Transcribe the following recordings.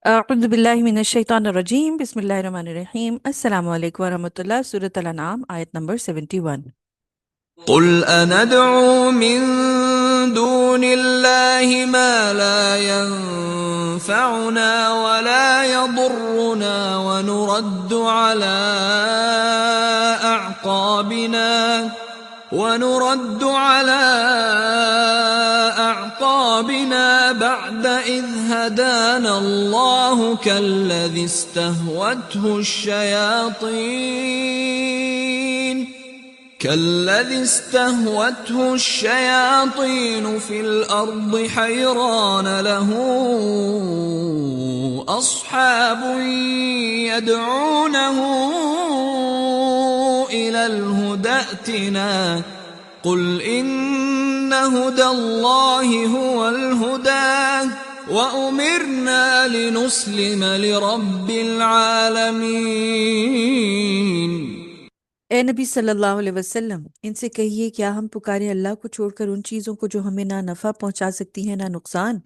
أعوذ بالله من الشيطان الرجيم بسم الله الرحمن الرحيم السلام عليكم ورحمة الله سورة الأنعام آية نمبر 71. قل أندعو من دون الله ما لا ينفعنا ولا يضرنا ونرد على أعقابنا بعد إذ هدانا الله كالذي استهوته الشياطين في الأرض حيران له أصحاب يدعونه إلى الهدى ائتنا قل إن هدى الله هو الهدى وأمرنا لنسلم لرب العالمين۔ اے نبی صلی اللہ علیہ وسلم، ان سے کہیے کیا ہم پکاریں اللہ کو چھوڑ کر ان چیزوں کو جو ہمیں نہ نفع پہنچا سکتی ہیں نہ نقصان،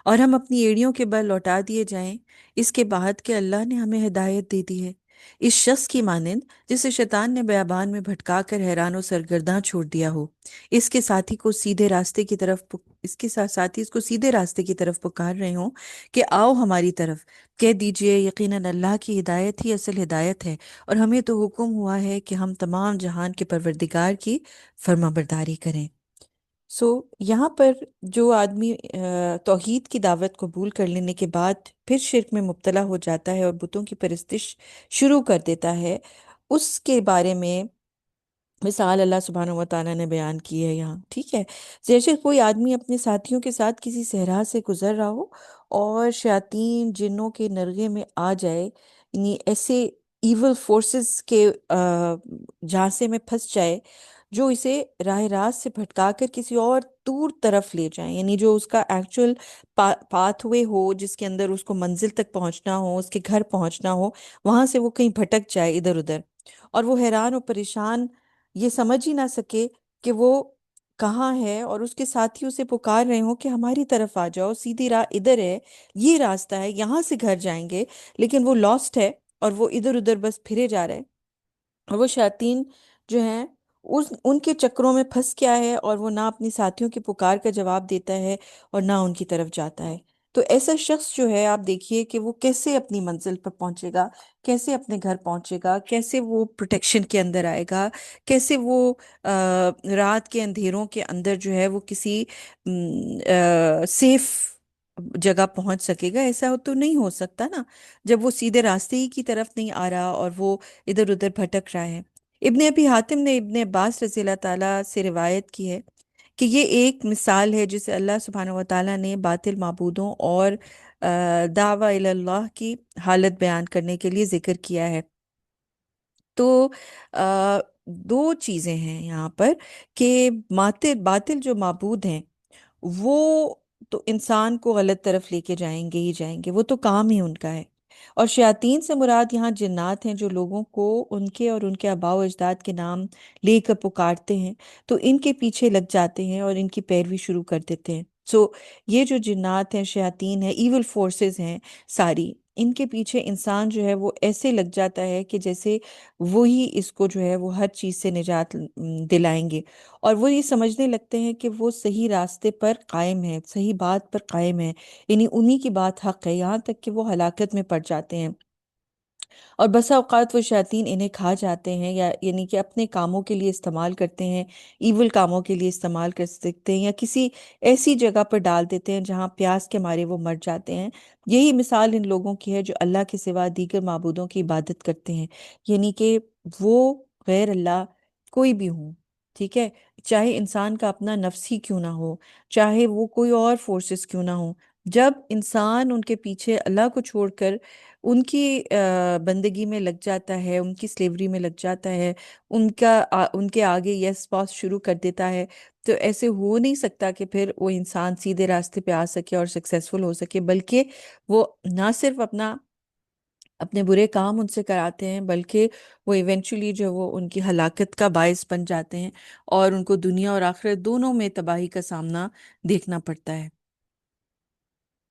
اور ہم اپنی ایڑیوں کے بل لوٹا دیے جائیں اس کے بعد کہ اللہ نے ہمیں ہدایت دے دی ہے، اس شخص کی مانند جسے شیطان نے بیابان میں بھٹکا کر حیران و سرگرداں چھوڑ دیا ہو، اس کے ساتھی کو سیدھے راستے کی طرف اس کے ساتھی اس کو سیدھے راستے کی طرف پکار رہے ہوں کہ آؤ ہماری طرف۔ کہہ دیجئے یقیناً اللہ کی ہدایت ہی اصل ہدایت ہے، اور ہمیں تو حکم ہوا ہے کہ ہم تمام جہان کے پروردگار کی فرما برداری کریں۔ یہاں پر جو آدمی توحید کی دعوت قبول کر لینے کے بعد پھر شرک میں مبتلا ہو جاتا ہے اور بتوں کی پرستش شروع کر دیتا ہے، اس کے بارے میں مثال اللہ سبحانہ و تعالیٰ نے بیان کی ہے یہاں، ٹھیک ہے؟ جیسے کوئی آدمی اپنے ساتھیوں کے ساتھ کسی صحرا سے گزر رہا ہو اور شیاطین جنوں کے نرغے میں آ جائے، یعنی ایسے ایول فورسز کے جھانسے میں پھنس جائے جو اسے راہ راست سے بھٹکا کر کسی اور دور طرف لے جائیں، یعنی جو اس کا ایکچول پاتھ وے ہو، جس کے اندر اس کو منزل تک پہنچنا ہو، اس کے گھر پہنچنا ہو، وہاں سے وہ کہیں بھٹک جائے ادھر ادھر، اور وہ حیران و پریشان یہ سمجھ ہی نہ سکے کہ وہ کہاں ہے، اور اس کے ساتھی اسے پکار رہے ہوں کہ ہماری طرف آ جاؤ، سیدھی راہ ادھر ہے، یہ راستہ ہے، یہاں سے گھر جائیں گے، لیکن وہ لاسٹ ہے اور وہ ادھر ادھر بس پھرے جا رہے ہیں، اور وہ شیاطین جو ہیں ان کے چکروں میں پھنس گیا ہے، اور وہ نہ اپنی ساتھیوں کی پکار کا جواب دیتا ہے اور نہ ان کی طرف جاتا ہے۔ تو ایسا شخص جو ہے، آپ دیکھیے کہ وہ کیسے اپنی منزل پر پہنچے گا، کیسے اپنے گھر پہنچے گا، کیسے وہ پروٹیکشن کے اندر آئے گا، کیسے وہ رات کے اندھیروں کے اندر جو ہے وہ کسی سیف جگہ پہنچ سکے گا؟ ایسا تو نہیں ہو سکتا نا، جب وہ سیدھے راستے ہی کی طرف نہیں آ رہا اور وہ ادھر ادھر بھٹک رہا ہے۔ ابن ابی حاتم نے ابن عباس رضی اللہ تعالیٰ سے روایت کی ہے کہ یہ ایک مثال ہے جسے اللہ سبحانہ و تعالیٰ نے باطل معبودوں اور دعوی اللہ کی حالت بیان کرنے کے لیے ذکر کیا ہے۔ تو دو چیزیں ہیں یہاں پر کہ باطل جو معبود ہیں وہ تو انسان کو غلط طرف لے کے جائیں گے ہی جائیں گے، وہ تو کام ہی ان کا ہے، اور شیاطین سے مراد یہاں جنات ہیں جو لوگوں کو ان کے اور ان کے آباء و اجداد کے نام لے کر پکارتے ہیں، تو ان کے پیچھے لگ جاتے ہیں اور ان کی پیروی شروع کر دیتے ہیں۔ یہ جو جنات ہیں، شیاطین ہیں، ایول فورسز ہیں ساری، ان کے پیچھے انسان جو ہے وہ ایسے لگ جاتا ہے کہ جیسے وہی اس کو جو ہے وہ ہر چیز سے نجات دلائیں گے، اور وہ یہ سمجھنے لگتے ہیں کہ وہ صحیح راستے پر قائم ہے، صحیح بات پر قائم ہے، یعنی انہی کی بات حق ہے، یہاں تک کہ وہ ہلاکت میں پڑ جاتے ہیں، اور بسا اوقات وہ شیاطین انہیں کھا جاتے ہیں، یا یعنی کہ اپنے کاموں کے لیے استعمال کرتے ہیں، ایول کاموں کے لیے استعمال کر سکتے ہیں، یا کسی ایسی جگہ پر ڈال دیتے ہیں جہاں پیاس کے مارے وہ مر جاتے ہیں۔ یہی مثال ان لوگوں کی ہے جو اللہ کے سوا دیگر معبودوں کی عبادت کرتے ہیں، یعنی کہ وہ غیر اللہ کوئی بھی ہوں، ٹھیک ہے، چاہے انسان کا اپنا نفس ہی کیوں نہ ہو، چاہے وہ کوئی اور فورسز کیوں نہ ہوں، جب انسان ان کے پیچھے اللہ کو چھوڑ کر ان کی بندگی میں لگ جاتا ہے، ان کی سلیوری میں لگ جاتا ہے، ان کے آگے یس باس شروع کر دیتا ہے، تو ایسے ہو نہیں سکتا کہ پھر وہ انسان سیدھے راستے پہ آ سکے اور سکسیسفل ہو سکے، بلکہ وہ نہ صرف اپنے برے کام ان سے کراتے ہیں، بلکہ وہ ایونچولی جو وہ ان کی ہلاکت کا باعث بن جاتے ہیں، اور ان کو دنیا اور آخرت دونوں میں تباہی کا سامنا دیکھنا پڑتا ہے۔